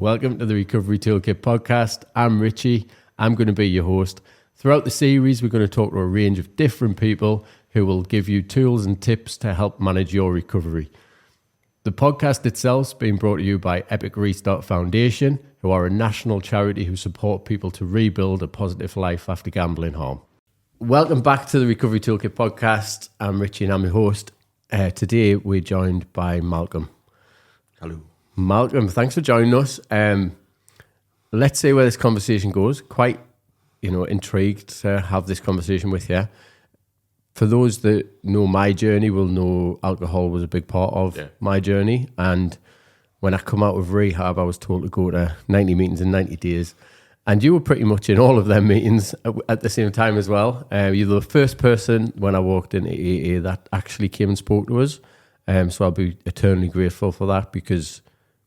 Welcome to the Recovery Toolkit Podcast. I'm Richie. I'm going to be your host. Throughout the series, we're going to talk to a range of different people who will give you tools and tips to help manage your recovery. The podcast itself is being brought to you by Epic Restart Foundation, who are a national charity who support people to rebuild a positive life after gambling harm. Welcome back to the Recovery Toolkit Podcast. I'm Richie and I'm your host. Today, we're joined by Malcolm. Hello. Malcolm, thanks for joining us. Let's see where this conversation goes. Quite, intrigued to have this conversation with you. For those that know my journey will know alcohol was a big part of my journey. And when I come out of rehab, I was told to go to 90 meetings in 90 days. And you were pretty much in all of them meetings at the same time as well. You're the first person when I walked into AA that actually came and spoke to us. So I'll be eternally grateful for that, because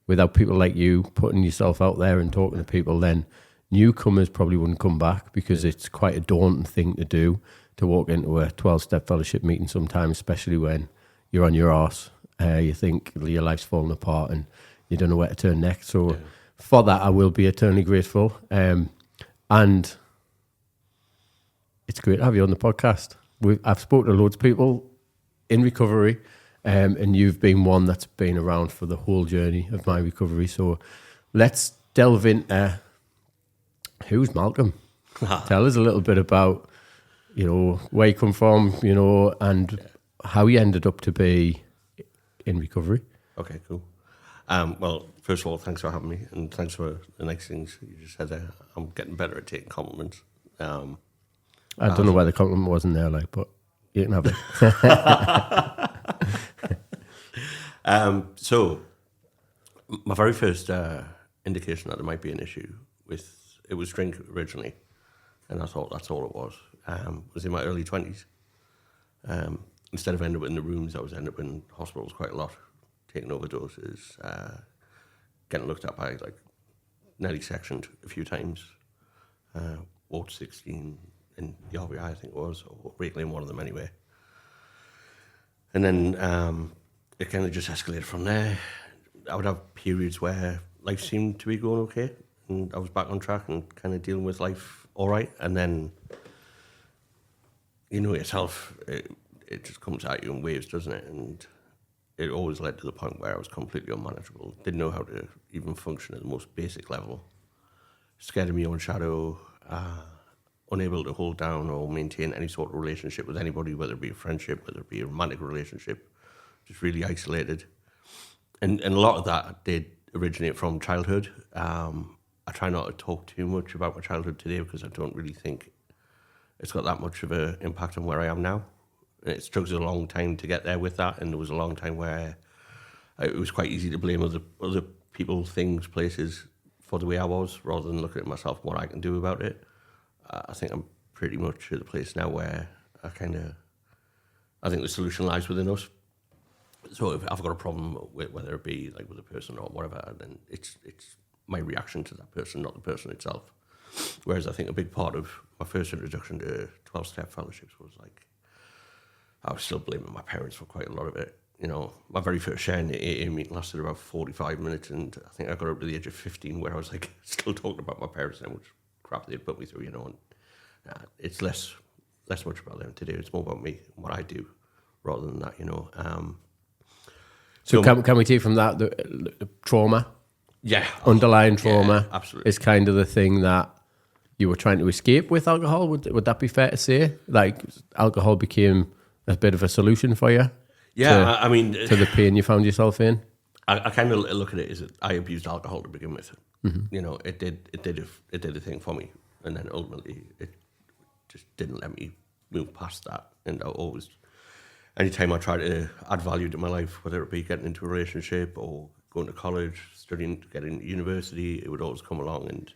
without people like you putting yourself out there and talking to people, then newcomers probably wouldn't come back, because it's quite a daunting thing to do, to walk into a 12-step fellowship meeting sometimes, especially when you're on your arse. You think your life's falling apart and you don't know where to turn next. So for that, I will be eternally grateful. And it's great to have you on the podcast. I've spoken to loads of people in recovery, and you've been one that's been around for the whole journey of my recovery. So let's delve into who's Malcolm. Tell us a little bit about, where you come from, and how you ended up to be in recovery. Okay, cool. Well, first of all, thanks for having me, and thanks for the nice things you just said there. I'm getting better at taking compliments. I don't know why the compliment wasn't there, but you can have it. So my very first indication that there might be an issue it was drink originally, and I thought that's all it was in my early 20s. Instead of ending up in the rooms, I was ending up in hospitals quite a lot, taking overdoses, getting looked at by nearly sectioned a few times, Ward 16 in the RBI, I think it was, or Recovery in one of them anyway. And then it kind of just escalated from there. I would have periods where life seemed to be going okay, and I was back on track and kind of dealing with life all right. And then, yourself, it just comes at you in waves, doesn't it? And it always led to the point where I was completely unmanageable. Didn't know how to even function at the most basic level. Scared of my own shadow, unable to hold down or maintain any sort of relationship with anybody, whether it be a friendship, whether it be a romantic relationship. Just really isolated. And a lot of that did originate from childhood. I try not to talk too much about my childhood today, because I don't really think it's got that much of an impact on where I am now. It took a long time to get there with that, and there was a long time where it was quite easy to blame other people, things, places for the way I was, rather than looking at myself and what I can do about it. I think I'm pretty much at the place now where I think the solution lies within us. So if I've got a problem with, whether it be with a person or whatever, then it's my reaction to that person, not the person itself. Whereas I think a big part of my first introduction to 12-step fellowships was I was still blaming my parents for quite a lot of it. My very first share in the AA meeting lasted about 45 minutes, and I think I got up to the age of 15 where I was still talking about my parents and how much crap they'd put me through, and it's less much about them today. It's more about me and what I do rather than that, So can we take from that the trauma? Yeah. Underlying trauma absolutely. is kind of the thing that you were trying to escape with alcohol. Would that be fair to say? Alcohol became a bit of a solution for you? Yeah, to the pain you found yourself in? I kind of look at it as I abused alcohol to begin with. Mm-hmm. It did a thing for me, and then ultimately it just didn't let me move past that. And I always, anytime I tried to add value to my life, whether it be getting into a relationship or going to college, studying, getting to university, it would always come along, and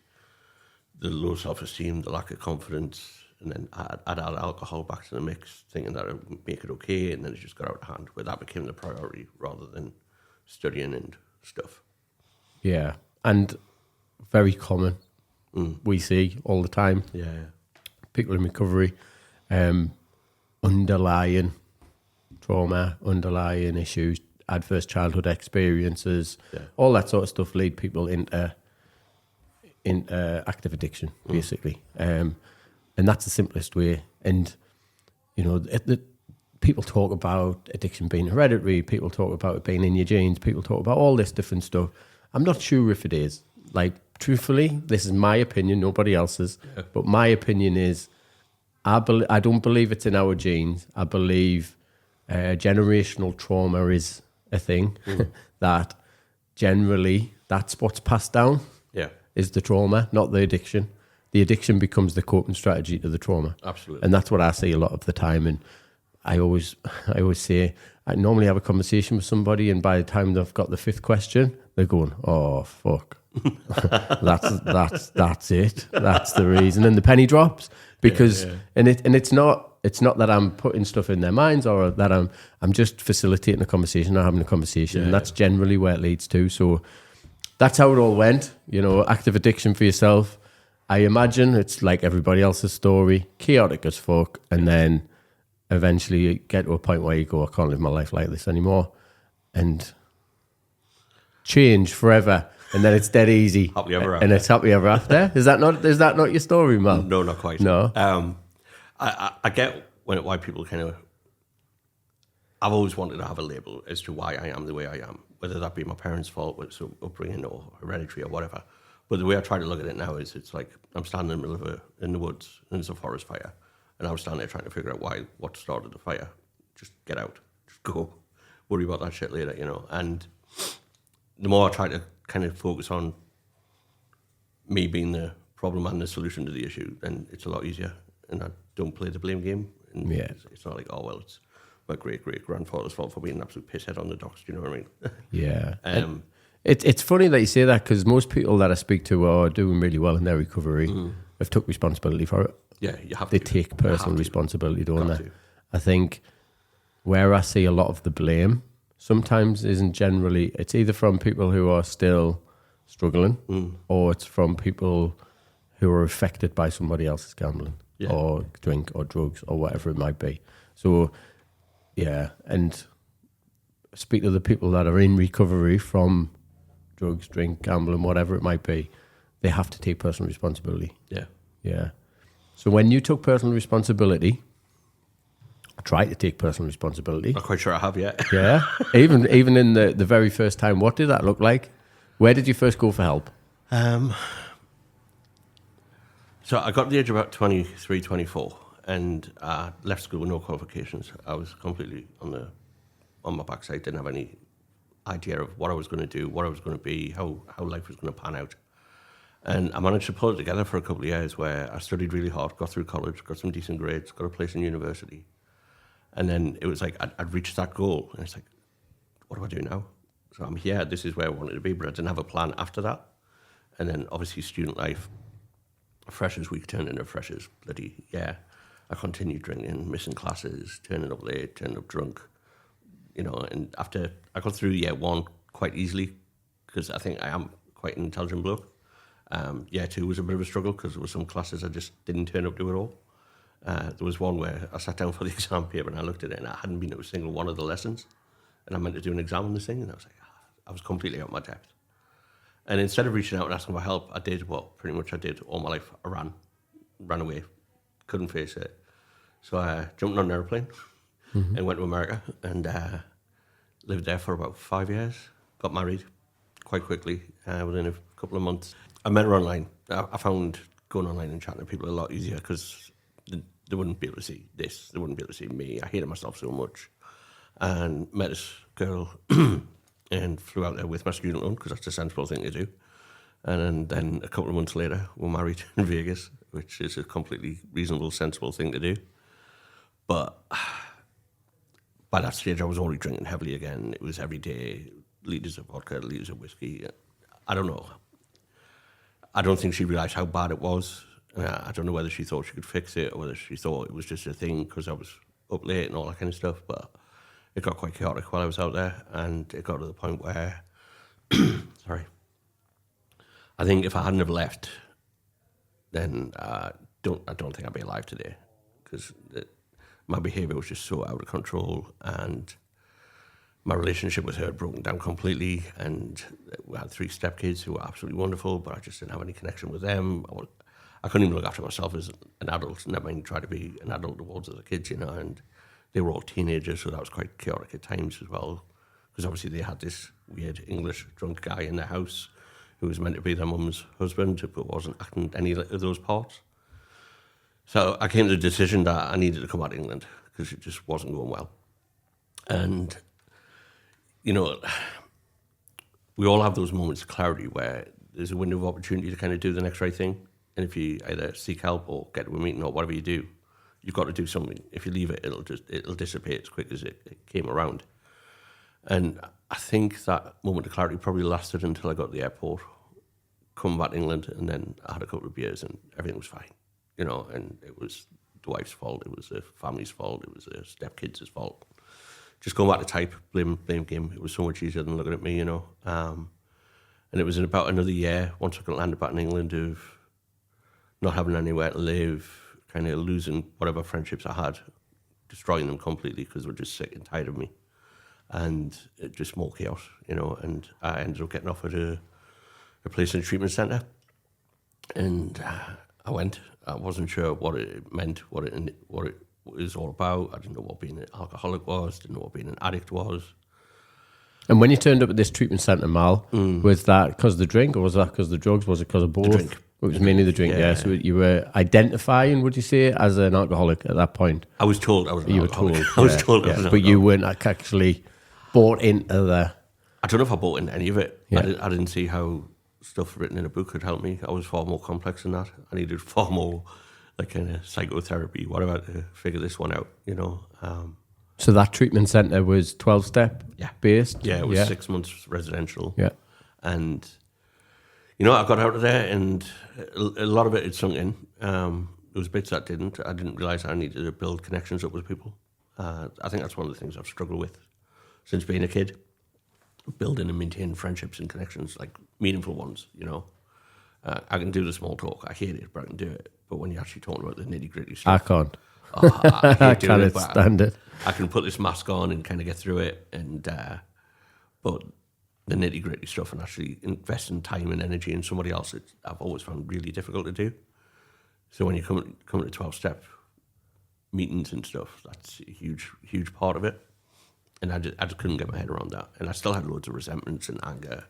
the low self-esteem, the lack of confidence, and then I'd add alcohol back to the mix, thinking that it would make it okay, and then it just got out of hand, where that became the priority rather than studying and stuff. Yeah, and very common. We see all the time. Yeah. People in recovery, underlying trauma, underlying issues, adverse childhood experiences, all that sort of stuff lead people into in active addiction, basically. And that's the simplest way. And, you know, people talk about addiction being hereditary. People talk about it being in your genes. People talk about all this different stuff. I'm not sure if it is. Like, truthfully, this is my opinion, nobody else's. Yeah. But my opinion is, I don't believe it's in our genes. I believe generational trauma is a thing that generally that's what's passed down. Yeah, is the trauma, not the addiction. The addiction becomes the coping strategy to the trauma. Absolutely. And that's what I see a lot of the time. And I always say, I normally have a conversation with somebody, and by the time they've got the fifth question, they're going, "Oh fuck, that's it. That's the reason." And the penny drops because, and it's not that I'm putting stuff in their minds or that I'm just facilitating a conversation or having a conversation, and that's generally where it leads to. So that's how it all went. You know, active addiction for yourself. I imagine it's like everybody else's story, chaotic as fuck, and then eventually you get to a point where you go, I can't live my life like this anymore, and change forever, and then it's dead easy. Happily ever after. And it's happily ever after. Is that not your story, Mal? No, not quite. No. I get why people kind of. I've always wanted to have a label as to why I am the way I am, whether that be my parents' fault, with some upbringing or hereditary or whatever. But the way I try to look at it now is, it's like I'm standing in the middle of in the woods and there's a forest fire, and I was standing there trying to figure out what started the fire. Just get out, just go, worry about that shit later, you know. And the more I try to kind of focus on me being the problem and the solution to the issue, then it's a lot easier, and I don't play the blame game. And it's not like, oh well, it's my great-great-grandfather's fault for being an absolute pisshead on the docks, do you know what I mean? Yeah. It's funny that you say that, because most people that I speak to are doing really well in their recovery have took responsibility for it. Yeah, you have to. They to. Take personal responsibility, don't they? To. I think where I see a lot of the blame sometimes isn't generally, it's either from people who are still struggling or it's from people who are affected by somebody else's gambling or drink or drugs or whatever it might be. So, yeah, and speak to the people that are in recovery from drugs, drink, gambling, whatever it might be, they have to take personal responsibility. Yeah. Yeah. So when you took personal responsibility, try to take personal responsibility. Not quite sure I have yet. Yeah. Even in the very first time, what did that look like? Where did you first go for help? So I got to the age of about 23, 24, and I left school with no qualifications. I was completely on my backside, didn't have any idea of what I was going to do, what I was going to be, how life was going to pan out. And I managed to pull it together for a couple of years where I studied really hard, got through college, got some decent grades, got a place in university. And then it was like I'd reached that goal, and it's like, what do I do now? So I'm here, this is where I wanted to be, but I didn't have a plan after that. And then obviously student life, freshers week turned into freshers, I continued drinking, missing classes, turning up late, turning up drunk, you know. And after I got through year one quite easily, because I think I am quite an intelligent bloke. Year two was a bit of a struggle because there were some classes I just didn't turn up to at all. There was one where I sat down for the exam paper and I looked at it and I hadn't been to a single one of the lessons, and I meant to do an exam on this thing, and I was like, I was completely out of my depth. And instead of reaching out and asking for help, I did what pretty much I did all my life. I ran away, couldn't face it. So I jumped on an airplane and went to America and lived there for about 5 years. Got married quite quickly within a couple of months. I met her online. I found going online and chatting to people a lot easier because they wouldn't be able to see this. They wouldn't be able to see me. I hated myself so much. And met this girl and flew out there with my student loan because that's a sensible thing to do. And then a couple of months later, we're married in Vegas, which is a completely reasonable, sensible thing to do. But by that stage, I was already drinking heavily again. It was every day, litres of vodka, litres of whiskey. I don't know. I don't think she realised how bad it was. I don't know whether she thought she could fix it or whether she thought it was just a thing because I was up late and all that kind of stuff. But it got quite chaotic while I was out there, and it got to the point where, sorry, I think if I hadn't have left, then I don't think I'd be alive today, because my behaviour was just so out of control, and my relationship with her had broken down completely, and we had 3 stepkids who were absolutely wonderful, but I just didn't have any connection with them. I couldn't even look after myself as an adult, never mind try to be an adult towards the kids, and they were all teenagers, so that was quite chaotic at times as well, because obviously they had this weird English drunk guy in their house who was meant to be their mum's husband, but wasn't acting any of those parts. So I came to the decision that I needed to come out of England, because it just wasn't going well. And we all have those moments of clarity where there's a window of opportunity to kind of do the next right thing. And if you either seek help or get to a meeting or whatever you do, you've got to do something. If you leave it, it'll dissipate as quick as it came around. And I think that moment of clarity probably lasted until I got to the airport, come back to England, and then I had a couple of beers and everything was fine. And it was the wife's fault, it was the family's fault, it was the stepkids' fault. Just going back to type, blame game. It was so much easier than looking at me, And it was in about another year, once I got landed back in England, of not having anywhere to live, kind of losing whatever friendships I had, destroying them completely because they were just sick and tired of me. And it just more chaos, And I ended up getting offered a place in a treatment centre. And I went. I wasn't sure what it meant, what it was all about. I didn't know what being an alcoholic was, didn't know what being an addict was. And when you turned up at this treatment centre, Mal, was that because of the drink, or was that because of the drugs? Was it because of both? The drink. It was mainly the drink, yeah. So you were identifying, would you say, as an alcoholic at that point? I was told I was an alcoholic. I was told I was an alcoholic. But you weren't actually bought into the... I don't know if I bought into any of it. Yeah. I didn't see how stuff written in a book could help me. I was far more complex than that. I needed far more kind of psychotherapy, whatever, to figure this one out, So that treatment centre was 12-step based? Yeah, it was 6 months residential. Yeah. And, I got out of there and a lot of it had sunk in. There was bits that didn't. I didn't realise I needed to build connections up with people. I think that's one of the things I've struggled with since being a kid. Building and maintaining friendships and connections, like meaningful ones, I can do the small talk. I hate it, but I can do it. But when you're actually talking about the nitty-gritty stuff... I can't. I can't stand it. I can put this mask on and kind of get through it, but the nitty-gritty stuff and actually investing time and energy in somebody else, I've always found really difficult to do. So when you come to 12-step meetings and stuff, that's a huge part of it. And I just couldn't get my head around that. And I still had loads of resentments and anger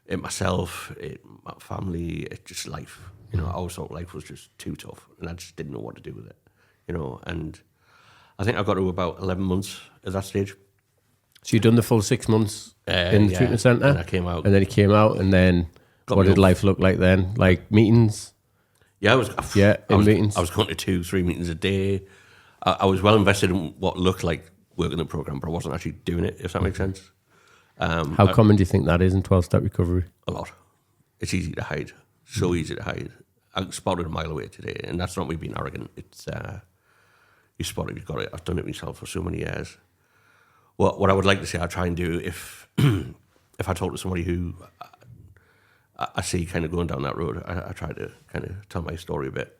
in myself, in my family, it's just life. I always thought life was just too tough, and I just didn't know what to do with it. And I think I got to about 11 months at that stage. So you'd done the full 6 months in the treatment centre? And I came out. And then you came out, and then what did life look like then? Like meetings? Yeah, I was meetings. I was going to 2-3 meetings a day. I was well invested in what looked like working the program, but I wasn't actually doing it, if that makes sense. How common do you think that is in 12-step recovery? A lot. It's easy to hide. So easy to hide. I spotted a mile away today, and that's not me being arrogant. It's you spot it, you've got it. I've done it myself for so many years. What I would like to say I try and do if I talk to somebody who I see kind of going down that road, I try to kind of tell my story a bit,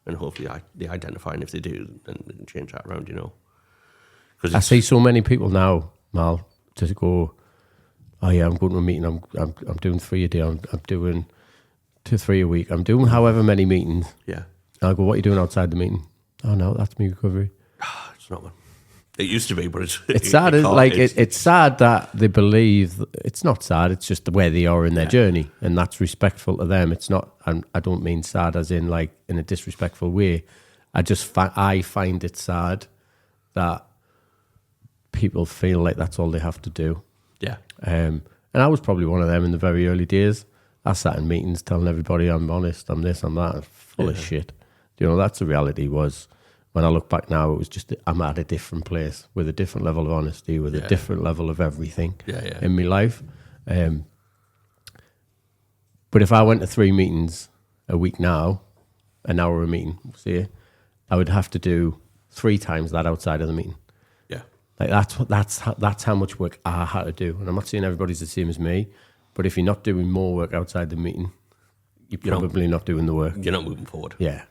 and hopefully they identify, and if they do, then they can change that around, I see so many people now, Mal, to go, oh yeah, I'm going to a meeting, I'm doing 3 a day, I'm doing 2-3 a week, I'm doing however many meetings. Yeah. And I go, what are you doing outside the meeting? Oh no, that's me recovery. It's not one. It used to be, but it's sad. It's sad that they believe. It's not sad. It's just where they are in their journey, and that's respectful to them. It's not. I don't mean sad as in like in a disrespectful way. I find it sad that people feel like that's all they have to do. Yeah. And I was probably one of them in the very early days. I sat in meetings telling everybody I'm honest, I'm this, I'm that, full of shit. That's the reality was. When I look back now, it was just I'm at a different place with a different level of honesty, with a different level of everything in my life. But if I went to 3 meetings a week now, an hour a meeting, say, I would have to do 3 times that outside of the meeting. Yeah, like that's how much work I had to do. And I'm not saying everybody's the same as me, but if you're not doing more work outside the meeting, you're probably not doing the work. You're not moving forward. Yeah.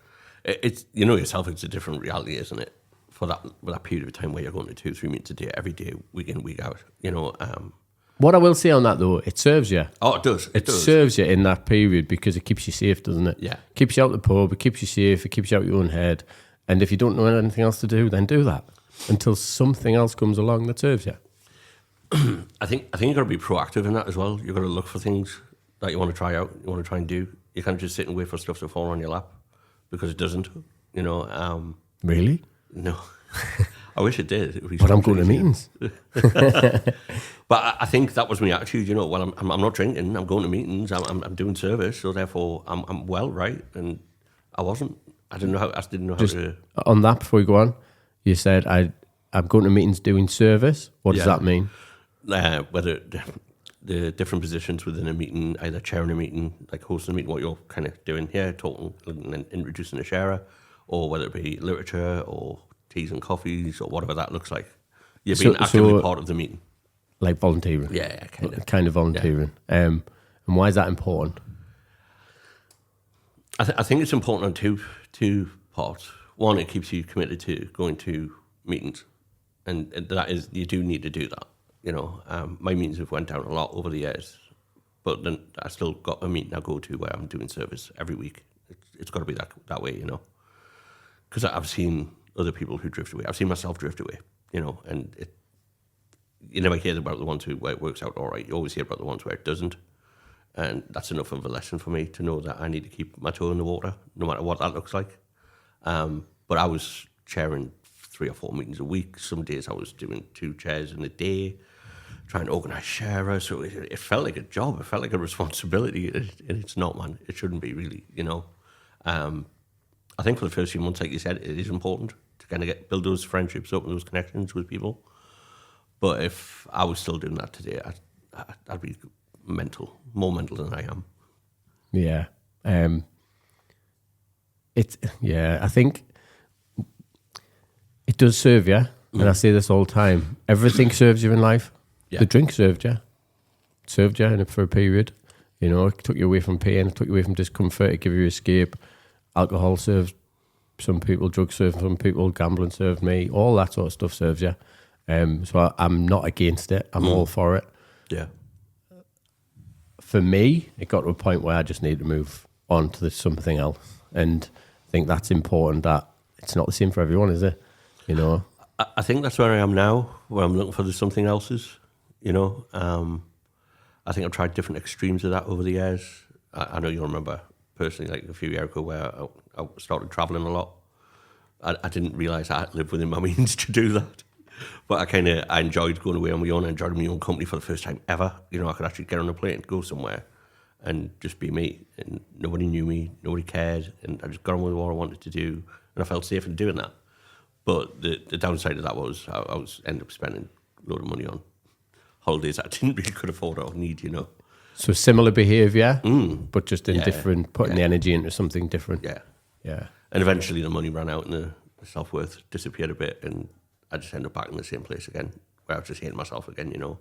It's yourself. It's a different reality, isn't it? for that period of time where you're going to 2-3 meetings a day, every day, week in, week out, you know. What I will say on that, though, it serves you. Oh, it does. It serves you in that period because it keeps you safe, doesn't it? Yeah. Keeps you out the pub, it keeps you safe, it keeps you out your own head. And if you don't know anything else to do, then do that until something else comes along that serves you. I think you've got to be proactive in that as well. You've got to look for things that you want to try out, you want to try and do. You can't just sit and wait for stuff to fall on your lap because it doesn't, you know. Really? No. I wish it did. But I'm going to meetings. But I think that was my attitude, you know. Well, I'm not drinking. I'm going to meetings. I'm doing service, so therefore I'm well, right? And I wasn't. I didn't know how to. On that, before we go on, you said I'm going to meetings doing service. What does that mean? Whether the different positions within a meeting, either chairing a meeting, like hosting a meeting, what you're kind of doing here, talking and introducing a sharer, or whether it be literature or teas and coffees or whatever that looks like. You've been actively part of the meeting. Like volunteering. Yeah, kind of volunteering. Yeah. And why is that important? I think it's important on two parts. One, it keeps you committed to going to meetings, and that is, you do need to do that. You know, my meetings have went down a lot over the years, but then I still got a meeting I go to where I'm doing service every week. It's got to be that way, you know, because I've seen other people who drift away. I've seen myself drift away, you know, and you never hear about the ones where it works out all right. You always hear about the ones where it doesn't. And that's enough of a lesson for me to know that I need to keep my toe in the water, no matter what that looks like. But I was chairing 3 or 4 meetings a week. Some days I was doing 2 chairs in a day, trying to organise sharers. So it felt like a job. It felt like a responsibility. It's not, man. It shouldn't be, really, you know. I think for the first few months, like you said, it is important to kind of build those friendships up and those connections with people. But if I was still doing that today, I'd be more mental than I am. Yeah. I think it does serve you. And I say this all the time. Everything serves you in life. Yeah. The drink served you. For a period. You know, it took you away from pain, it took you away from discomfort, it gave you escape. Alcohol served some people, drugs served some people, gambling served me. All that sort of stuff serves you. So I'm not against it. I'm all for it. Yeah. For me, it got to a point where I just need to move on to something else. And I think that's important, that it's not the same for everyone, is it? You know? I think that's where I am now, where I'm looking for something else's, you know? I think I've tried different extremes of that over the years. I know you'll remember personally, like a few years ago, where I started traveling a lot. I didn't realise I had to live within my means to do that. But I enjoyed going away on my own. I enjoyed my own company for the first time ever. You know, I could actually get on a plane and go somewhere and just be me. And nobody knew me, nobody cared. And I just got on with what I wanted to do. And I felt safe in doing that. But the downside of that was I was ended up spending a load of money on holidays I didn't really could afford or need, you know. So similar behaviour, but just in different, putting the energy into something different. Yeah. Yeah. And eventually the money ran out and the self-worth disappeared a bit, and I just ended up back in the same place again, where I was just hating myself again, you know.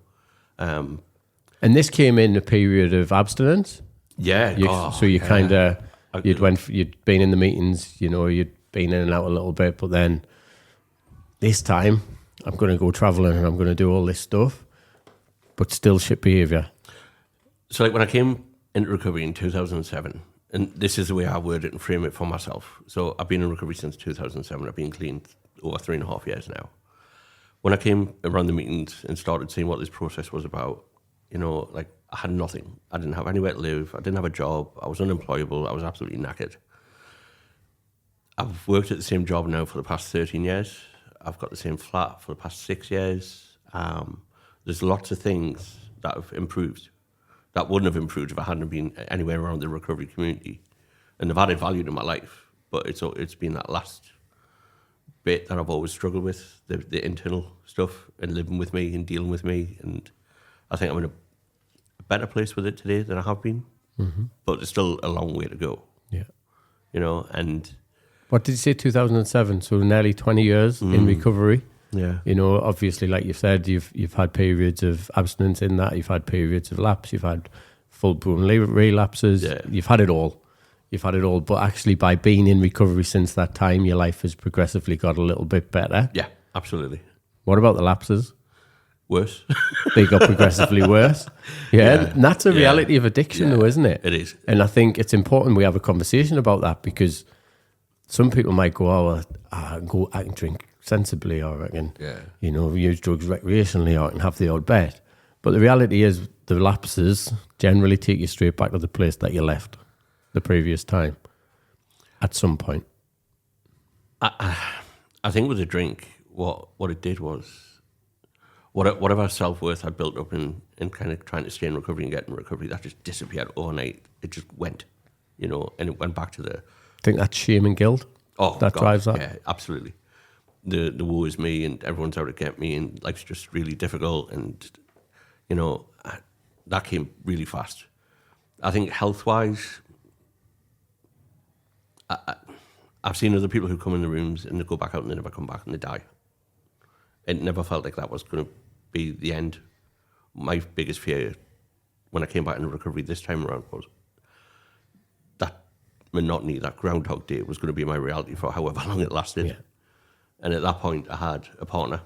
And this came in a period of abstinence? Yeah. So you kind of, you'd been in the meetings, you know, you'd been in and out a little bit, but then this time I'm going to go travelling and I'm going to do all this stuff, but still shit behaviour. So like when I came into recovery in 2007, and this is the way I word it and frame it for myself. So I've been in recovery since 2007. I've been clean over 3.5 years now. When I came around the meetings and started seeing what this process was about, you know, like I had nothing. I didn't have anywhere to live. I didn't have a job. I was unemployable. I was absolutely knackered. I've worked at the same job now for the past 13 years. I've got the same flat for the past 6 years. There's lots of things that have improved that wouldn't have improved if I hadn't been anywhere around the recovery community. And they've added value to my life, but it's been that last bit that I've always struggled with, the internal stuff and living with me and dealing with me. And I think I'm in a better place with it today than I have been, but there's still a long way to go. Yeah. You know, and... What did you say, 2007? So nearly 20 years in recovery. Yeah. You know, obviously, like you've said, you've had periods of abstinence in that. You've had periods of lapse. You've had full-blown relapses. Yeah. You've had it all. you've had it all, but actually by being in recovery since that time, your life has progressively got a little bit better. Yeah, absolutely. What about the lapses? Worse. They got progressively worse. Yeah, and that's a reality of addiction though, isn't it? It is. And I think it's important we have a conversation about that, because some people might go, oh, well, I can drink sensibly, or I can, use drugs recreationally, or I can have the odd bet. But the reality is the lapses generally take you straight back to the place that you left the previous time at some point. I think with the drink, what it did was, whatever self-worth I'd built up in kind of trying to stay in recovery and get in recovery, that just disappeared overnight. It just went, and it went back to the... I think that's shame and guilt. Oh, that drives that. Yeah, absolutely. The woe is me, and everyone's out to get me, and life's just really difficult, and that came really fast. I think health-wise, I've seen other people who come in the rooms and they go back out and they never come back and they die. It never felt like that was going to be the end. My biggest fear when I came back into recovery this time around was that monotony, that Groundhog Day was going to be my reality for however long it lasted. Yeah. And at that point, I had a partner.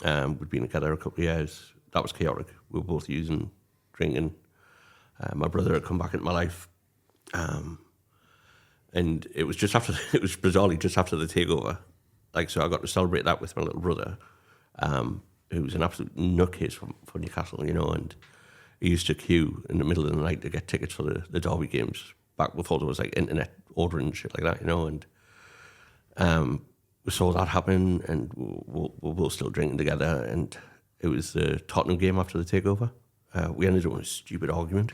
We'd been together a couple of years. That was chaotic. We were both using, drinking. My brother had come back into my life. And it was bizarrely just after the takeover. So I got to celebrate that with my little brother, who was an absolute nutcase for Newcastle, and he used to queue in the middle of the night to get tickets for the Derby games back before there was internet ordering and shit like that, and we saw that happen, and we're both still drinking together, and it was the Tottenham game after the takeover. We ended up in a stupid argument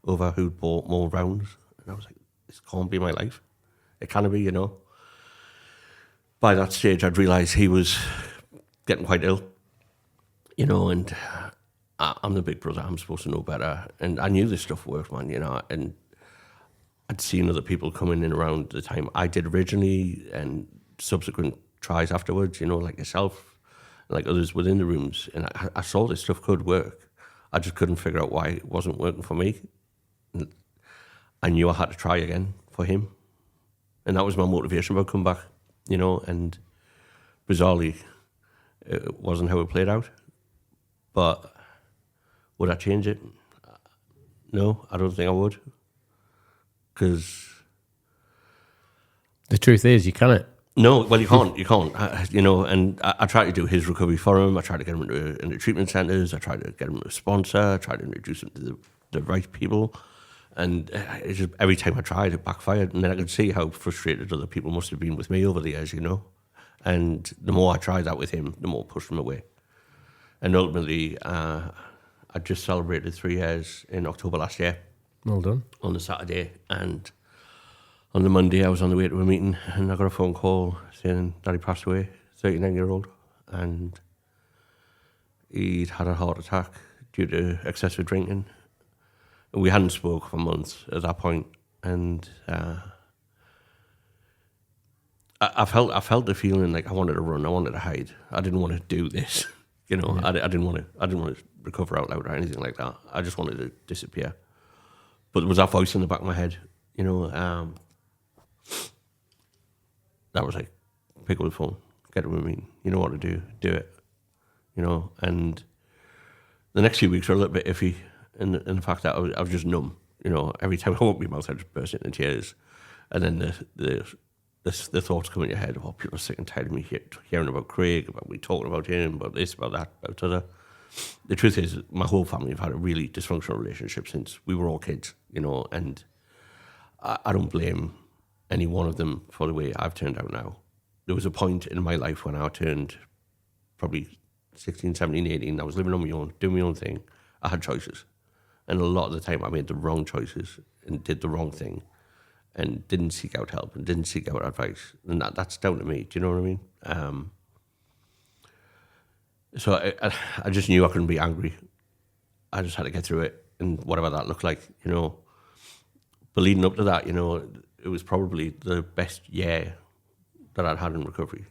over who'd bought more rounds, and I was like, this can't be my life. It can't be, By that stage, I'd realised he was getting quite ill, and I'm the big brother. I'm supposed to know better. And I knew this stuff worked, man, and I'd seen other people coming in around the time I did originally and subsequent tries afterwards, like yourself, like others within the rooms. And I saw this stuff could work. I just couldn't figure out why it wasn't working for me. And I knew I had to try again for him. And that was my motivation about coming back, and bizarrely, it wasn't how it played out. But would I change it? No, I don't think I would. Because... the truth is, you can't. No, well, you can't. And I tried to do his recovery for him. I tried to get him into treatment centres. I tried to get him a sponsor. I tried to introduce him to the right people. And it's just, every time I tried, it backfired. And then I could see how frustrated other people must have been with me over the years, And the more I tried that with him, the more I pushed him away. And ultimately, I just celebrated 3 years in October last year. Well done. On the Saturday. And on the Monday, I was on the way to a meeting, and I got a phone call saying that he passed away, 39-year-old. And he'd had a heart attack due to excessive drinking. We hadn't spoke for months at that point, and I felt the feeling like I wanted to run, I wanted to hide. I didn't want to do this, Yeah. I didn't want to recover out loud or anything like that. I just wanted to disappear. But there was that voice in the back of my head, that was like, pick up the phone, get it with me. You know what to do it. And the next few weeks were a little bit iffy. In the fact that I was just numb, every time I opened my mouth, I just burst into tears, and then the thoughts come in your head, oh, people are sick and tired of me hearing about Craig, about me talking about him, about this, about that, about other. The truth is, my whole family have had a really dysfunctional relationship since we were all kids, and I don't blame any one of them for the way I've turned out now. There was a point in my life when I turned probably 16, 17, 18, I was living on my own, doing my own thing. I had choices. And a lot of the time I made the wrong choices and did the wrong thing and didn't seek out help and didn't seek out advice. And that's down to me. Do you know what I mean? So I just knew I couldn't be angry. I just had to get through it, and whatever that looked like, But leading up to that, it was probably the best year that I'd had in recovery.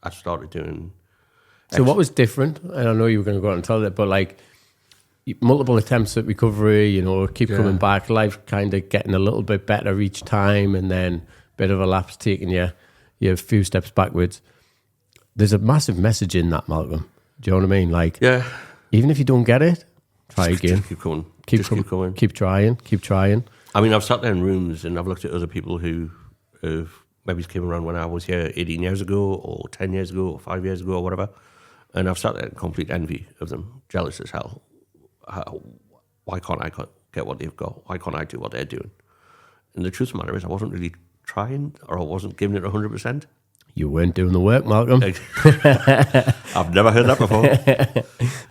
I started doing... So what was different? And I know you were going to go out and tell that, but multiple attempts at recovery, you know, keep Yeah. coming back, life kind of getting a little bit better each time, and then a bit of a lapse taking you a few steps backwards. There's a massive message in that, Malcolm. Do you know what I mean? Like, Yeah. even if you don't get it, try again. Just keep going. Keep going. Keep trying. I mean, I've sat there in rooms and I've looked at other people who have maybe came around when I was here 18 years ago or 10 years ago or 5 years ago or whatever. And I've sat there in complete envy of them, jealous as hell. Why can't I get what they've got? Why can't I do what they're doing? And the truth of the matter is I wasn't really trying, or I wasn't giving it 100%. You weren't doing the work, Malcolm. I've never heard that before.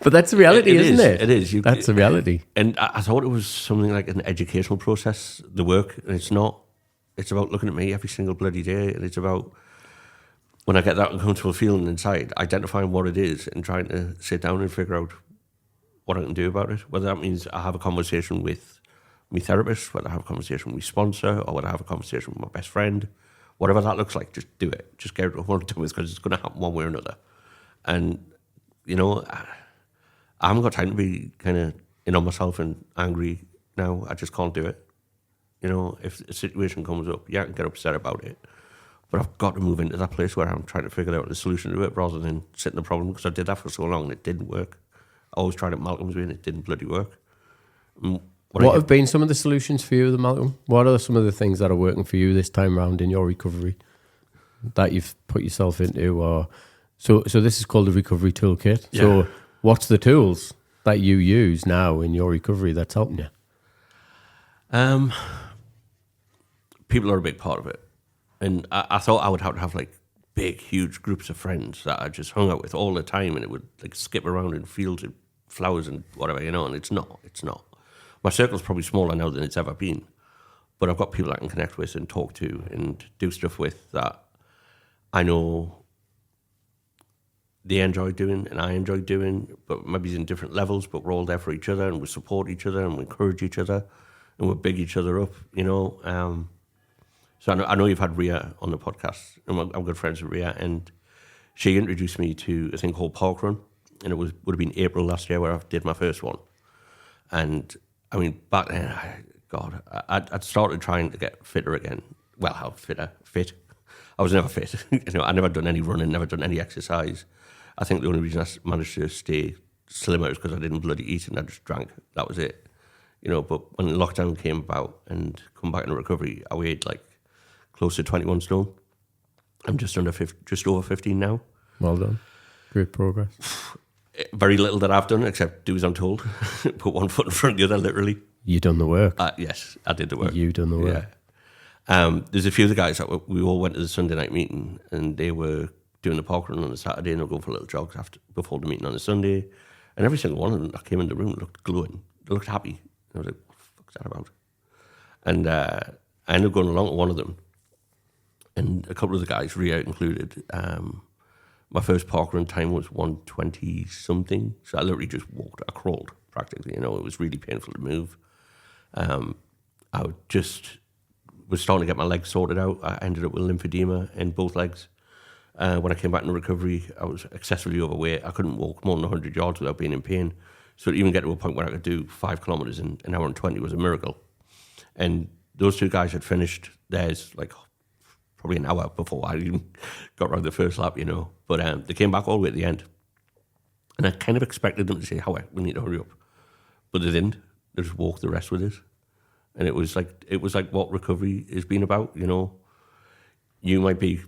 But that's the reality, isn't it? It is. That's the reality. And I thought it was something like an educational process, the work, and it's not. It's about looking at me every single bloody day, and it's about, when I get that uncomfortable feeling inside, identifying what it is and trying to sit down and figure out what I can do about it. Whether that means I have a conversation with my therapist, whether I have a conversation with my sponsor, or whether I have a conversation with my best friend, whatever that looks like, just do it. Just get it what to do with, because it's going to happen one way or another. And, you know, I haven't got time to be kind of in on myself and angry now. I just can't do it. You know, if a situation comes up, yeah, I can get upset about it. But I've got to move into that place where I'm trying to figure out the solution to it rather than sit in the problem, because I did that for so long and it didn't work. I always tried it Malcolm's way and it didn't bloody work. What have been some of the solutions for you, Malcolm? What are some of the things that are working for you this time around in your recovery that you've put yourself into? Or so this is called the Recovery Toolkit. Yeah. So what's the tools that you use now in your recovery that's helping you? People are a big part of it. And I thought I would have to have like big, huge groups of friends that I just hung out with all the time, and it would like skip around in fields of flowers and whatever, you know, and it's not. My circle's probably smaller now than it's ever been, but I've got people I can connect with and talk to and do stuff with that I know they enjoy doing and I enjoy doing, but maybe in different levels, but we're all there for each other and we support each other and we encourage each other and we big each other up, you know. So I know you've had Ria on the podcast, and I'm good friends with Ria, and she introduced me to a thing called Parkrun, and it would have been April last year where I did my first one. And I mean, back then, I'd started trying to get fitter again. Well, how fit? I was never fit. You know, I never done any running, never done any exercise. I think the only reason I managed to stay slimmer is because I didn't bloody eat and I just drank. That was it. You know, but when lockdown came about and come back into recovery, I weighed like close to 21 stone. I'm just over 15 now. Well done. Great progress. Very little that I've done, except do as I'm told. Put one foot in front of the other, literally. You done the work. Yes, I did the work. You done the work. Yeah. There's a few of the guys that we all went to the Sunday night meeting, and they were doing the parkrun on the Saturday, and they'll go for little jogs before the meeting on the Sunday. And every single one of them that came in the room looked glowing. They looked happy. I was like, what the fuck's that about? And I ended up going along with one of them. And a couple of the guys, Ria included, my first parkrun time was 1:20 something. So I literally just walked. I crawled practically. You know, it was really painful to move. I was starting to get my legs sorted out. I ended up with lymphedema in both legs. When I came back into recovery, I was excessively overweight. I couldn't walk more than 100 yards without being in pain. So to even get to a point where I could do 5 kilometers in an hour and 20 was a miracle. And those two guys had finished theirs like probably an hour before I even got around the first lap, you know. But they came back all the way at the end. And I kind of expected them to say, Howie, we need to hurry up. But they didn't. They just walked the rest with us. And it was like what recovery has been about, you know. You might be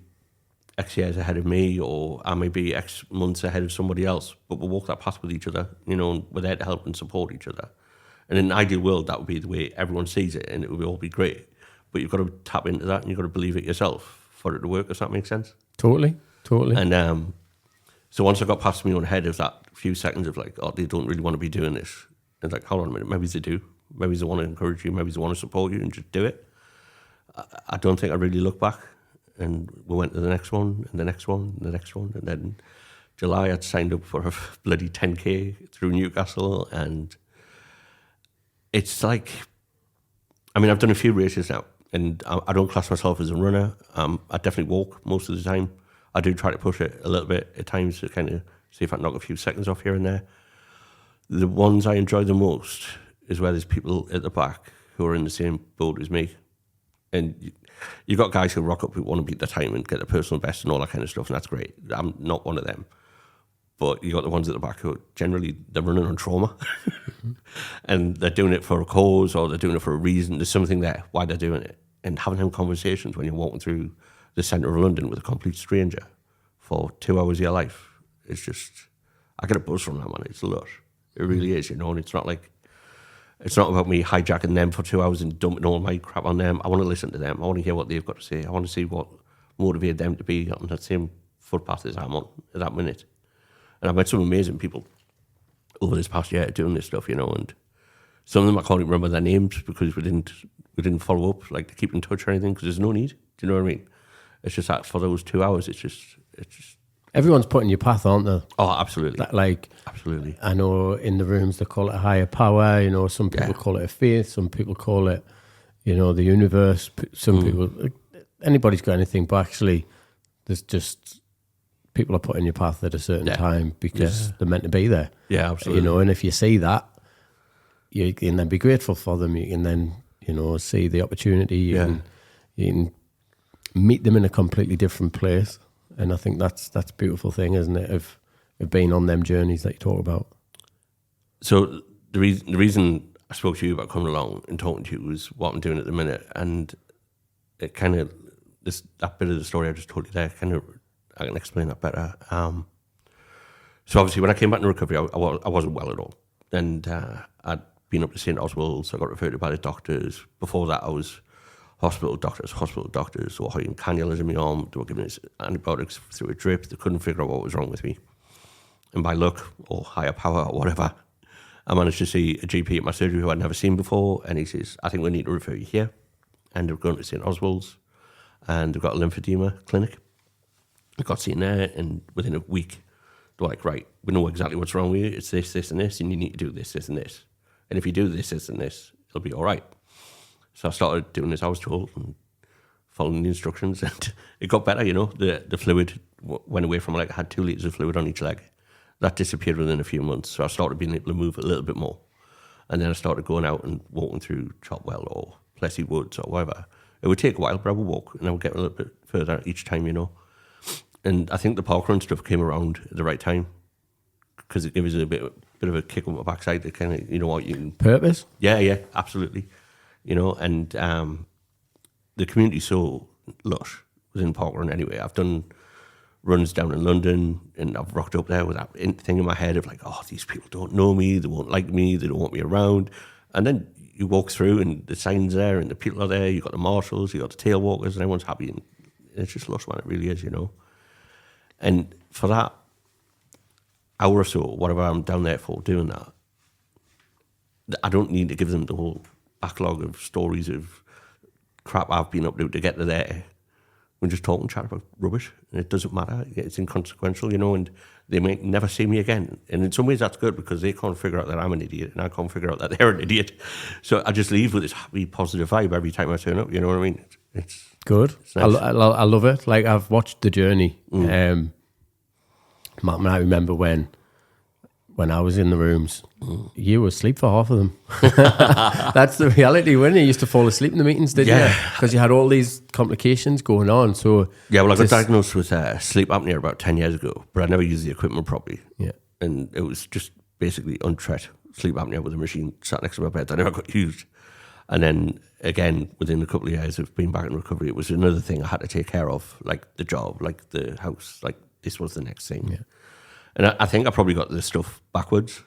X years ahead of me, or I may be X months ahead of somebody else, but we'll walk that path with each other, you know, and we're there to help and support each other. And in an ideal world, that would be the way everyone sees it, and it would all be great. But you've got to tap into that, and you've got to believe it yourself for it to work, if that makes sense. Totally. And so once I got past my own head of that few seconds of like, oh, they don't really want to be doing this. It's like, hold on a minute, maybe they do. Maybe they want to encourage you, maybe they want to support you, and just do it. I don't think I really look back. And we went to the next one, and the next one, and the next one. And then July, I'd signed up for a bloody 10K through Newcastle. And it's like, I mean, I've done a few races now, and I don't class myself as a runner. I definitely walk most of the time. I do try to push it a little bit at times to kind of see if I can knock a few seconds off here and there. The ones I enjoy the most is where there's people at the back who are in the same boat as me. And you've got guys who rock up who want to beat their time and get their personal best and all that kind of stuff, and that's great. I'm not one of them. But you got the ones at the back who generally, they're running on trauma. And they're doing it for a cause, or they're doing it for a reason. There's something there, why they're doing it. And having them conversations when you're walking through the centre of London with a complete stranger for 2 hours of your life, it's just, I get a buzz from that, man. It's a lot. It really is, you know, and it's not about me hijacking them for 2 hours and dumping all my crap on them. I want to listen to them. I want to hear what they've got to say. I want to see what motivated them to be on that same footpath as I'm on at that minute. And I've met some amazing people over this past year doing this stuff, you know, and some of them I can't even remember their names because we didn't follow up, like to keep in touch or anything, because there's no need. Do you know what I mean? It's just that for those 2 hours, it's just. Everyone's put in your path, aren't they? Oh, absolutely. Absolutely. I know in the rooms they call it a higher power. You know, some people call it a faith. Some people call it, you know, the universe. Some people, anybody's got anything, but actually, there's just people are put in your path at a certain time because they're meant to be there. Yeah, absolutely. You know, and if you see that, you can then be grateful for them. You can then, you know, see the opportunity. You can meet them in a completely different place. And I think that's a beautiful thing, isn't it, of being on them journeys that you talk about. So the reason I spoke to you about coming along and talking to you was what I'm doing at the minute, and it kind of that bit of the story I just told you there, I can explain that better. So obviously, when I came back in recovery, I wasn't well at all, and I'd been up to St. Oswald's. I got referred to by the doctors. Before that, I was hospital doctors were holding cannulas in my arm. They were giving us antibiotics through a drip. They couldn't figure out what was wrong with me. And by luck, or higher power, or whatever, I managed to see a GP at my surgery who I'd never seen before, and he says, I think we need to refer you here. And they're going to St. Oswald's, and they've got a lymphedema clinic. I got seen there, and within a week, they're like, right, we know exactly what's wrong with you. It's this, this, and this, and you need to do this, this, and this. And if you do this, this, and this, it'll be all right. So I started doing as I was told and following the instructions, and it got better, you know. The fluid went away from my leg. I had 2 litres of fluid on each leg. That disappeared within a few months, so I started being able to move a little bit more. And then I started going out and walking through Chopwell or Plessy Woods or whatever. It would take a while, but I would walk, and I would get a little bit further each time, you know. And I think the Parkrun stuff came around at the right time because it gave us a bit of a kick on my backside to kind of, you know what, you can... Purpose? Yeah, absolutely. You know, and the community's so lush within Parkrun anyway. I've done runs down in London, and I've rocked up there with that thing in my head of like, oh, these people don't know me, they won't like me, they don't want me around. And then you walk through, and the sign's there, and the people are there. You've got the marshals, you've got the tail walkers, and everyone's happy. And it's just lush, man. It really is, you know. And for that hour or so, whatever I'm down there for, doing that, I don't need to give them the whole backlog of stories of crap I've been up to get to there. We're just talking chat about rubbish, and it doesn't matter. It's inconsequential, you know, and they may never see me again. And in some ways that's good because they can't figure out that I'm an idiot, and I can't figure out that they're an idiot. So I just leave with this happy, positive vibe every time I turn up, you know what I mean? It's good. It's nice. I love it. Like, I've watched the journey. I remember when I was in the rooms, you were asleep for half of them. That's the reality, when you used to fall asleep in the meetings, didn't you? Because you had all these complications going on. So I got diagnosed with sleep apnea about 10 years ago, but I never used the equipment properly. Yeah, and it was just basically untreat sleep apnea with a machine sat next to my bed that never got used. And then again, within a couple of years of being back in recovery, it was another thing I had to take care of, like the job, like the house, like this was the next thing. Yeah. And I think I probably got the stuff backwards.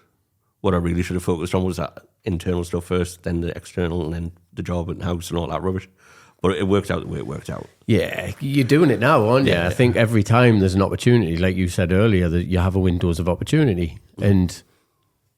What I really should have focused on was that internal stuff first, then the external, and then the job and house and all that rubbish. But it worked out the way it worked out. Yeah, you're doing it now, aren't you? Yeah. I think every time there's an opportunity, like you said earlier, that you have a windows of opportunity. And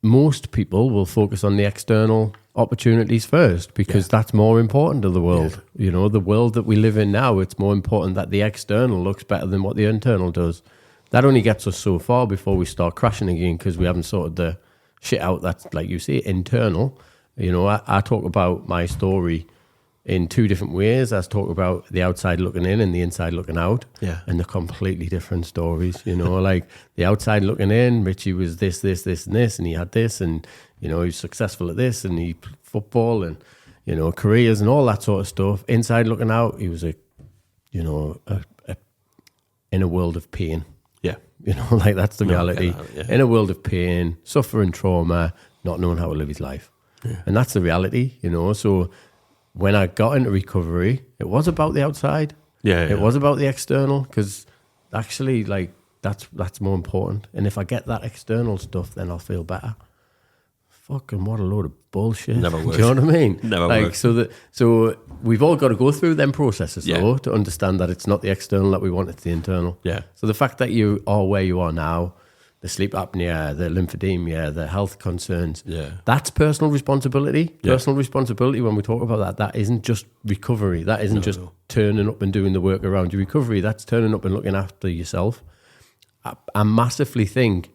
most people will focus on the external opportunities first because that's more important to the world. Yeah. You know, the world that we live in now, it's more important that the external looks better than what the internal does. That only gets us so far before we start crashing again because we haven't sorted the shit out that's, like you say, internal. You know, I talk about my story in two different ways. I was talking about the outside looking in and the inside looking out. Yeah. And they're completely different stories, like the outside looking in, Richie was this, and this, and he had this, and, he was successful at this, and he played football and, careers and all that sort of stuff. Inside looking out, he was in a world of pain. Yeah. That's the reality. Yeah. In a world of pain, suffering, trauma, not knowing how to live his life. Yeah. And that's the reality, So when I got into recovery, it was about the outside. Yeah. It was about the external, because actually, that's more important. And if I get that external stuff, then I'll feel better. Fucking what a load of bullshit. Never works. Do you know what I mean? Never works. So we've all got to go through them processes, Yeah. though, to understand that it's not the external that we want, it's the internal. Yeah. So the fact that you are where you are now, the sleep apnea, the lymphedema, the health concerns, that's personal responsibility. Yeah. Personal responsibility, when we talk about that isn't just recovery. That isn't just turning up and doing the work around your recovery. That's turning up and looking after yourself. I massively think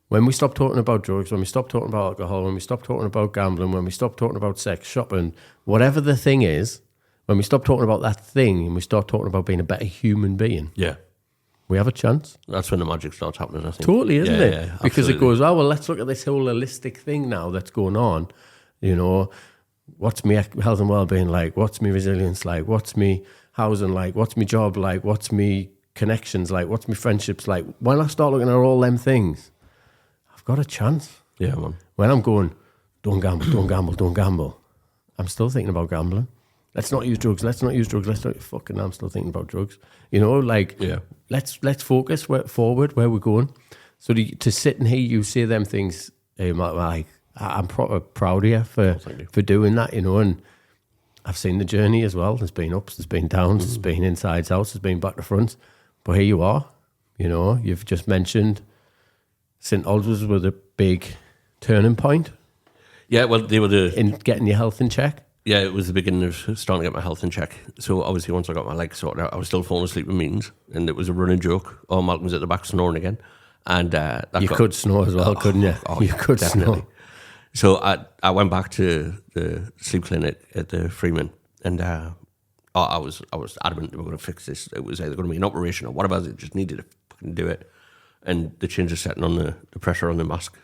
when we stop talking about drugs, when we stop talking about alcohol, when we stop talking about gambling, when we stop talking about sex, shopping, whatever the thing is, when we stop talking about that thing and we start talking about being a better human being, we have a chance. That's when the magic starts happening, I think. Totally, isn't it? Yeah, because it absolutely. goes, well, let's look at this whole holistic thing now that's going on. What's my health and well-being like? What's my resilience like? What's my housing like? What's my job like? What's my connections like? What's my friendships like? When I start looking at all them things, I've got a chance. Yeah, man. When I'm going, don't gamble, don't gamble, don't gamble, I'm still thinking about gambling. Let's not use drugs. I'm still thinking about drugs. Let's focus forward where we're going. So to sit and hear you say them things, I'm proper proud of you for doing that, and I've seen the journey as well. There's been ups, there's been downs, there's been insides out, there's been back to front. But here you are, you've just mentioned St. Albans was a big turning point. Yeah, well, they were in getting your health in check. Yeah, it was the beginning of starting to get my health in check. So obviously once I got my legs sorted out, I was still falling asleep in meetings, and it was a running joke. Oh, Malcolm's at the back snoring again. And could snore as well, couldn't you? You could definitely. snore. So I went back to the sleep clinic at the Freeman, and I was adamant they were going to fix this. It was either going to be an operation or whatever. They just needed to fucking do it. And they changed the setting on the pressure on the mask.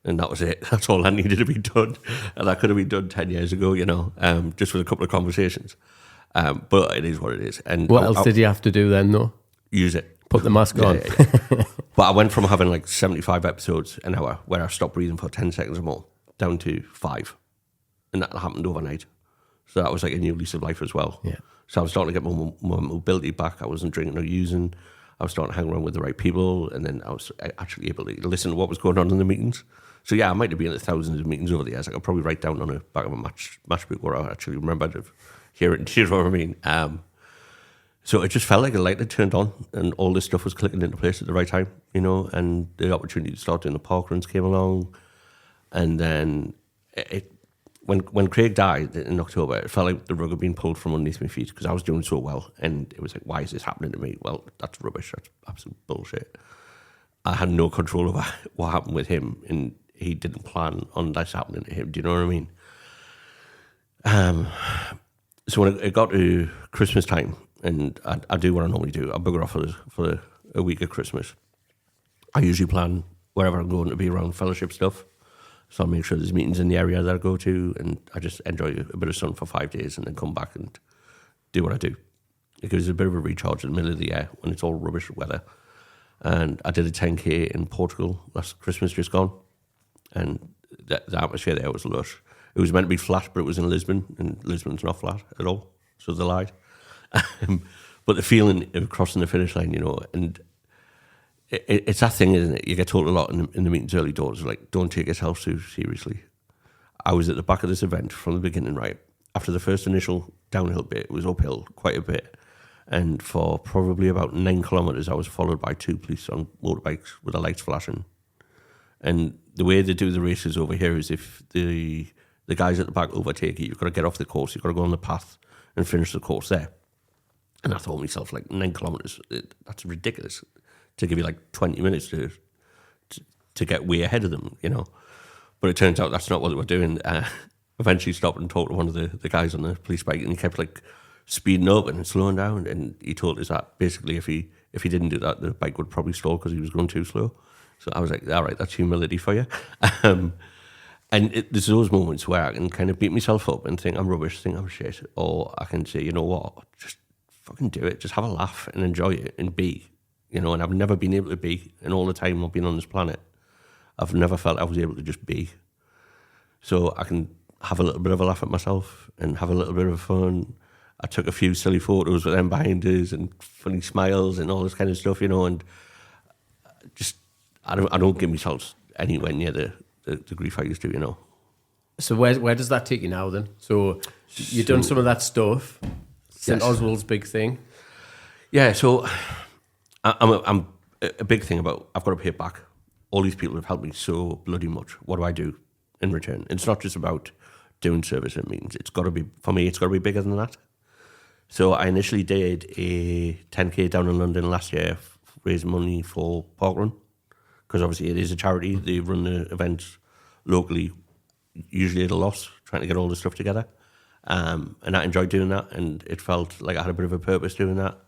And that was it. That's all that needed to be done. And that could have been done 10 years ago, just with a couple of conversations. But it is what it is. And what else did you have to do then, though? Use it. Put the mask on. Yeah. But I went from having like 75 episodes an hour where I stopped breathing for 10 seconds or more down to 5. And that happened overnight. So that was like a new lease of life as well. Yeah. So I was starting to get more mobility back. I wasn't drinking or using. I was starting to hang around with the right people. And then I was actually able to listen to what was going on in the meetings. So yeah, I might have been at thousands of meetings over the years. I could probably write down on the back of a matchbook where I actually remember to hear it. Do you know what I mean? So it just felt like a light had turned on, and all this stuff was clicking into place at the right time, and the opportunity to start doing the Parkruns came along. And then when Craig died in October, it felt like the rug had been pulled from underneath my feet because I was doing so well. And it was like, why is this happening to me? Well, that's rubbish. That's absolute bullshit. I had no control over what happened with him, and he didn't plan on this happening to him. Do you know what I mean? So when it got to Christmas time, and I do what I normally do, I bugger off for a week of Christmas. I usually plan wherever I'm going to be around fellowship stuff. So I'll make sure there's meetings in the area that I go to, and I just enjoy a bit of sun for 5 days and then come back and do what I do. It gives a bit of a recharge in the middle of the year when it's all rubbish weather. And I did a 10K in Portugal last Christmas just gone. And the atmosphere there was lush. It was meant to be flat, but it was in Lisbon, and Lisbon's not flat at all, so they lied. But the feeling of crossing the finish line, and it's that thing, isn't it? You get told a lot in the meetings early doors, like, don't take yourself too seriously. I was at the back of this event from the beginning, right? After the first initial downhill bit, it was uphill quite a bit. And for probably about 9 kilometres, I was followed by 2 police on motorbikes with the lights flashing. And the way they do the races over here is if the guys at the back overtake you, you've got to get off the course, you've got to go on the path and finish the course there. And I thought to myself, like, 9 kilometres, that's ridiculous to give you like 20 minutes to get way ahead of them, But it turns out that's not what they were doing. eventually stopped and talked to one of the guys on the police bike, and he kept like speeding up and slowing down, and he told us that basically if he didn't do that, the bike would probably stall because he was going too slow. So I was like, all right, that's humility for you. And there's those moments where I can kind of beat myself up and think I'm rubbish, think I'm shit, or I can say, you know what, just fucking do it, just have a laugh and enjoy it and be, you know. And I've never been able to be, and all the time I've been on this planet, I've never felt I was able to just be. So I can have a little bit of a laugh at myself and have a little bit of fun. I took a few silly photos with them behind us and funny smiles and all this kind of stuff, you know, and just I don't give myself anywhere near the grief I used to, you know. So where does that take you now then? So you've done some of that stuff. St. Oswald's big thing. Yeah, so I'm a big thing about I've got to pay it back. All these people have helped me so bloody much. What do I do in return? It's not just about doing service and meetings. It's got to be, for me, it's got to be bigger than that. So I initially did a 10K down in London last year, raising money for Parkrun, because obviously it is a charity. They run the events locally, usually at a loss, trying to get all the stuff together. And I enjoyed doing that, and it felt like I had a bit of a purpose doing that.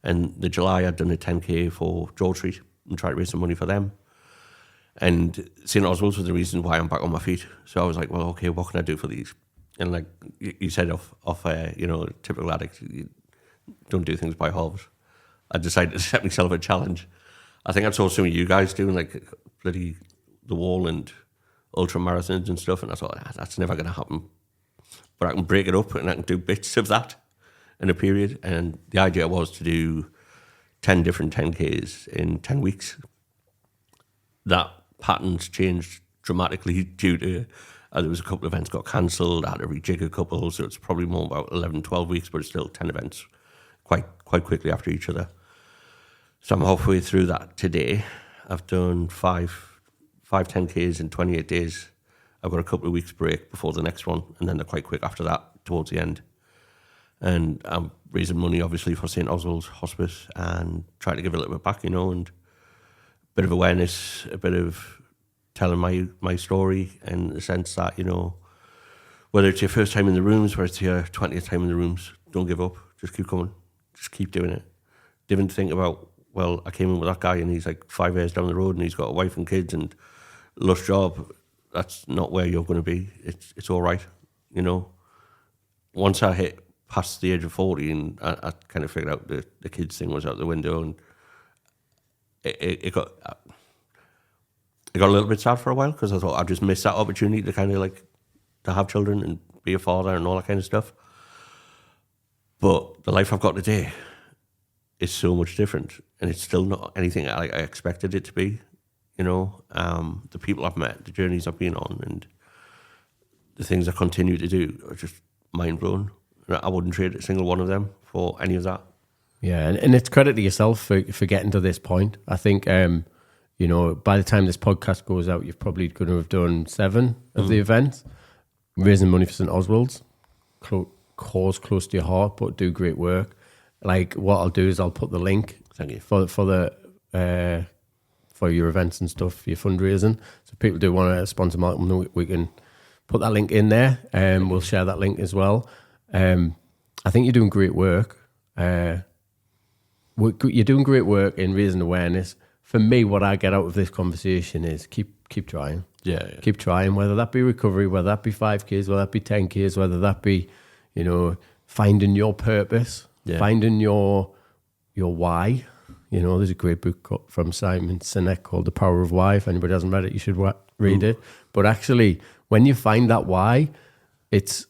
And the July, I'd done a 10K for George Street and tried to raise some money for them. And St. Oswald's was the reason why I'm back on my feet. So I was like, well, okay, what can I do for these? And like you said, you know, typical addict, you don't do things by halves. I decided to set myself a challenge. I think I saw some of you guys doing like bloody the wall and ultra marathons and stuff, and I thought, that's never going to happen. But I can break it up and I can do bits of that in a period. And the idea was to do 10 different 10Ks in 10 weeks. That pattern's changed dramatically due to there was a couple of events got cancelled. I had to rejig a couple, so it's probably more about 11, 12 weeks, but it's still 10 events quite quickly after each other. So I'm halfway through that today. I've done five 10Ks in 28 days. I've got a couple of weeks break before the next one, and then they're quite quick after that, towards the end. And I'm raising money, obviously, for St. Oswald's Hospice and trying to give a little bit back, you know, and a bit of awareness, a bit of telling my story in the sense that, you know, whether it's your first time in the rooms, whether it's your 20th time in the rooms, don't give up. Just keep coming. Just keep doing it. Didn't think about, well, I came in with that guy and he's like 5 years down the road and he's got a wife and kids and lush job. That's not where you're going to be. It's all right, you know. Once I hit past the age of 40 and I kind of figured out the kids thing was out the window, and it got a little bit sad for a while because I thought I'd just missed that opportunity to kind of like to have children and be a father and all that kind of stuff. But the life I've got today is so much different, and it's still not anything I expected it to be. You know, the people I've met, the journeys I've been on, and the things I continue to do are just mind-blowing. I wouldn't trade a single one of them for any of that. Yeah, and it's credit to yourself for getting to this point. I think, you know, by the time this podcast goes out, you're probably going to have done 7 of the events, raising money for St. Oswald's, cause close to your heart, but do great work. Like, what I'll do is I'll put the link for your events and stuff, your fundraising. So if people do want to sponsor Malcolm, we can put that link in there, and we'll share that link as well. I think you're doing great work. You're doing great work in raising awareness. For me, what I get out of this conversation is keep trying. Yeah. Keep trying, whether that be recovery, whether that be 5Ks, whether that be 10Ks, whether that be, you know, finding your purpose, finding your why. You know, there's a great book from Simon Sinek called The Power of Why. If anybody hasn't read it, you should read it. But actually, when you find that why, it's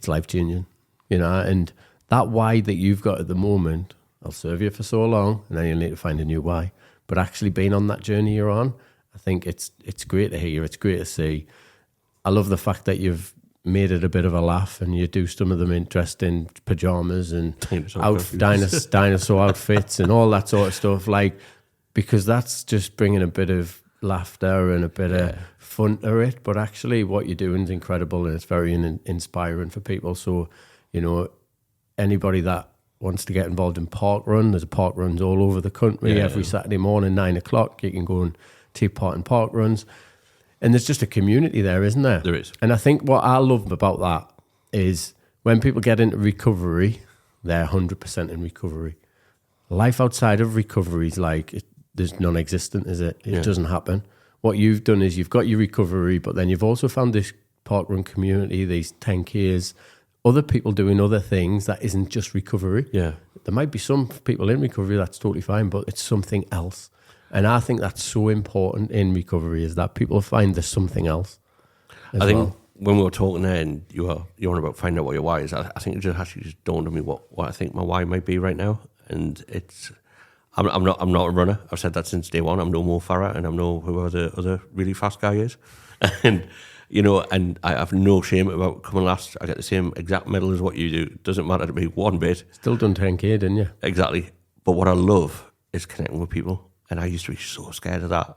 life-changing, you know, and that why that you've got at the moment will serve you for so long, and then you'll need to find a new why. But actually being on that journey you're on, I think it's great to hear, it's great to see. I love the fact that you've made it a bit of a laugh, and you do some of them interesting pajamas and dinosaur outfits and all that sort of stuff, like, because that's just bringing a bit of laughter and a bit of fun to it. But actually what you're doing is incredible, and it's very inspiring for people. So, you know, anybody that wants to get involved in Parkrun, there's Parkruns all over the country every Saturday morning, 9 o'clock. You can go and take part in Parkruns. And there's just a community there, isn't there? There is. And I think what I love about that is when people get into recovery, they're 100% in recovery. Life outside of recovery is like, there's non-existent, is it? It doesn't happen. What you've done is you've got your recovery, but then you've also found this Parkrun community, these 10Ks, other people doing other things that isn't just recovery. Yeah. There might be some people in recovery that's totally fine, but it's something else. And I think that's so important in recovery, is that people find there's something else. I think when we were talking there, and you're on about finding out what your why is, I think it just actually dawned on me what I think my why might be right now. And it's, I'm not a runner. I've said that since day one. I'm no Mo Farah, and I'm no whoever the other really fast guy is. And and I have no shame about coming last. I get the same exact medal as what you do. It doesn't matter to me one bit. Still done 10K, didn't you? Exactly. But what I love is connecting with people. And I used to be so scared of that.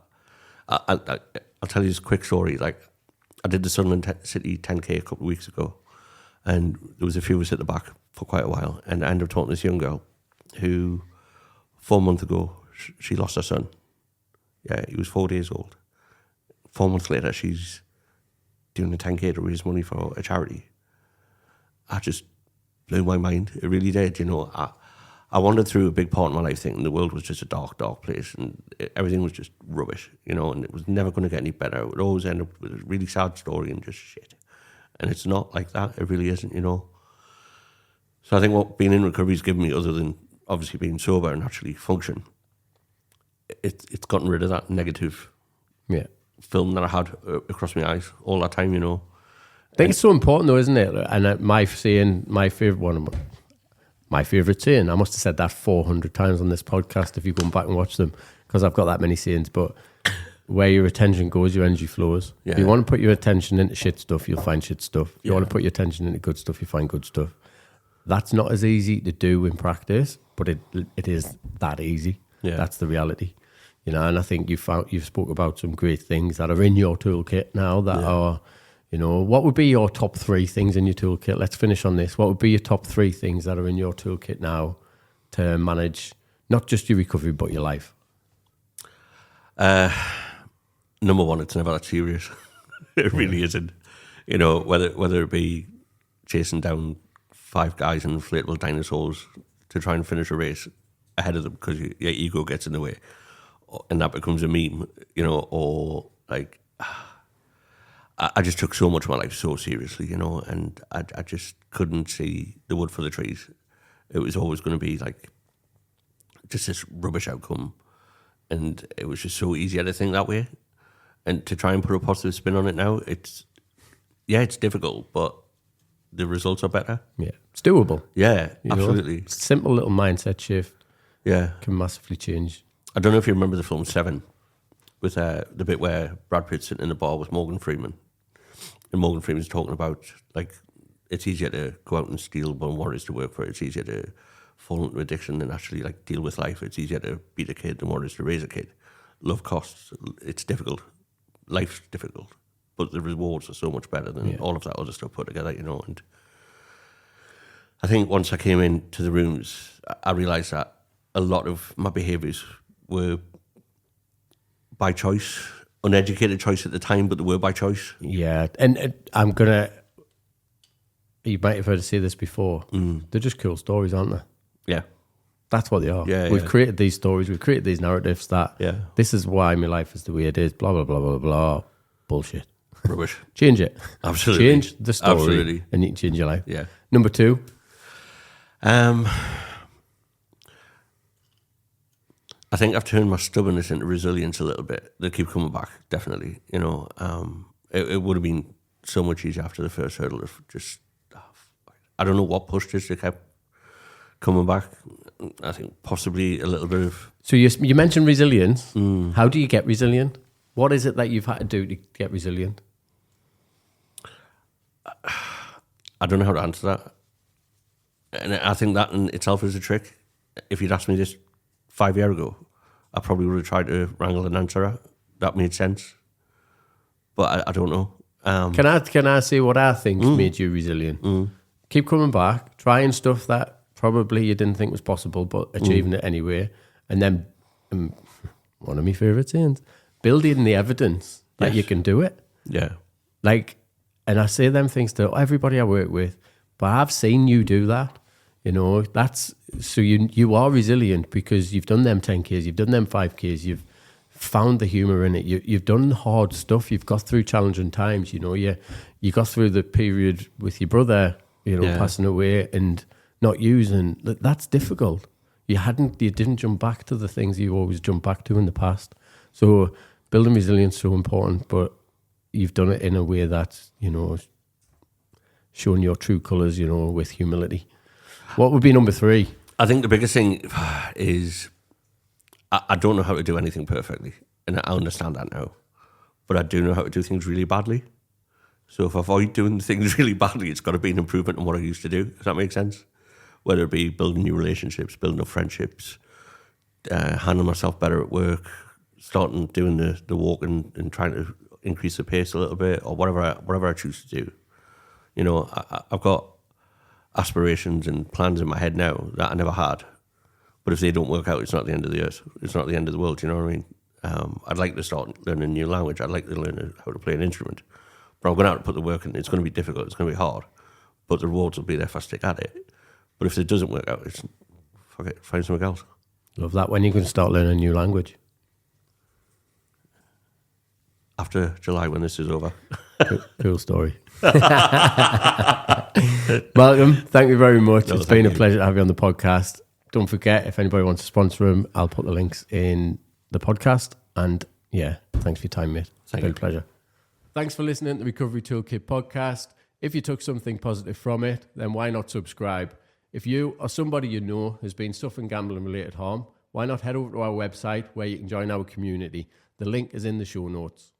I'll tell you this quick story. Like, I did the Sunderland City 10K a couple of weeks ago, and there was a few of us at the back for quite a while. And I ended up talking to this young girl who, 4 months ago, she lost her son. Yeah, he was 4 days old. 4 months later, she's doing a 10K to raise money for a charity. I just blew my mind. It really did. I wandered through a big part of my life thinking the world was just a dark, dark place, and everything was just rubbish, and it was never going to get any better. It would always end up with a really sad story and just shit. And it's not like that. It really isn't, So I think what being in recovery has given me, other than obviously being sober and actually function, it's gotten rid of that negative film that I had across my eyes all that time, I think it's so important though, isn't it? And my favourite saying, I must have said that 400 times on this podcast if you go back and watch them, because I've got that many sayings, but where your attention goes, your energy flows. Yeah. If you want to put your attention into shit stuff, you'll find shit stuff. If you want to put your attention into good stuff, you find good stuff. That's not as easy to do in practice, but it is that easy. Yeah. That's the reality. And I think you've spoke about some great things that are in your toolkit now that are, what would be your top 3 things in your toolkit? Let's finish on this. What would be your top 3 things that are in your toolkit now to manage not just your recovery, but your life? Number one, it's never that serious. It really isn't. Whether it be chasing down 5 guys in inflatable dinosaurs to try and finish a race ahead of them because your ego gets in the way, and that becomes a meme, or like... I just took so much of my life so seriously, and I just couldn't see the wood for the trees. It was always going to be like just this rubbish outcome, and it was just so easy to think that way. And to try and put a positive spin on it now, it's difficult, but the results are better. Yeah, it's doable. Yeah, absolutely. Simple little mindset shift. Yeah, can massively change. I don't know if you remember the film Seven, with the bit where Brad Pitt's sitting in the bar with Morgan Freeman. And Morgan Freeman's talking about, like, it's easier to go out and steal than what it is to work for it. It's easier to fall into addiction than actually, like, deal with life. It's easier to beat a kid than what it is to raise a kid. Love costs. It's difficult. Life's difficult. But the rewards are so much better than all of that other stuff put together, And I think once I came into the rooms, I realised that a lot of my behaviours were by choice, uneducated choice at the time, but they were by choice. Yeah, and you might have heard us say this before, they're just cool stories, aren't they? Yeah. That's what they are. Yeah, we've created these stories, we've created these narratives that this is why my life is the way it is, blah, blah, blah, blah, blah. Bullshit. Rubbish. Change it. Absolutely. Change the story. Absolutely. And you can change your life. Yeah. Number 2. I think I've turned my stubbornness into resilience a little bit. They keep coming back, definitely. It would have been so much easier after the first hurdle of just, I don't know what pushed us to keep coming back. I think possibly a little bit of... So you mentioned resilience. How do you get resilient? What is it that you've had to do to get resilient? I don't know how to answer that. And I think that in itself is a trick. If you'd asked me this 5 years ago, I probably would have tried to wrangle an answer that made sense. But I don't know. Can I say what I think made you resilient? Keep coming back, trying stuff that probably you didn't think was possible, but achieving it anyway. And then, one of my favourite sayings, building the evidence that you can do it. Yeah. Like, and I say them things to everybody I work with, but I've seen you do that. You know, that's, so you are resilient because you've done them 10Ks, you've done them 5Ks, you've found the humor in it. You've done hard stuff. You've got through challenging times. You know, you got through the period with your brother, you know, passing away and not using. That's difficult. You didn't jump back to the things you always jump back to in the past. So building resilience is so important, but you've done it in a way that's, you know, showing your true colours, you know, with humility. What would be number 3? I think the biggest thing is I don't know how to do anything perfectly, and I understand that now. But I do know how to do things really badly. So if I avoid doing things really badly, it's got to be an improvement on what I used to do. Does that make sense? Whether it be building new relationships, building up friendships, handling myself better at work, starting doing the walking and trying to increase the pace a little bit, or whatever I choose to do. You know, I've got aspirations and plans in my head now that I never had. But if they don't work out, it's not the end of the earth. It's not the end of the world, you know what I mean? I'd like to start learning a new language. I'd like to learn how to play an instrument. But I'm going to have to put the work in. It's going to be difficult. It's going to be hard. But the rewards will be there if I stick at it. But if it doesn't work out, fuck it, find something else. Love that. When are you going to start learning a new language? After July, when this is over. Cool story. Malcolm, thank you very much. It's been a pleasure to have you on the podcast. Don't forget, if anybody wants to sponsor him, I'll put the links in the podcast. And yeah, thanks for your time, mate. It's been a pleasure. Thanks for listening to the Recovery Toolkit Podcast. If you took something positive from it, then why not subscribe? If you or somebody you know has been suffering gambling-related harm, why not head over to our website where you can join our community? The link is in the show notes.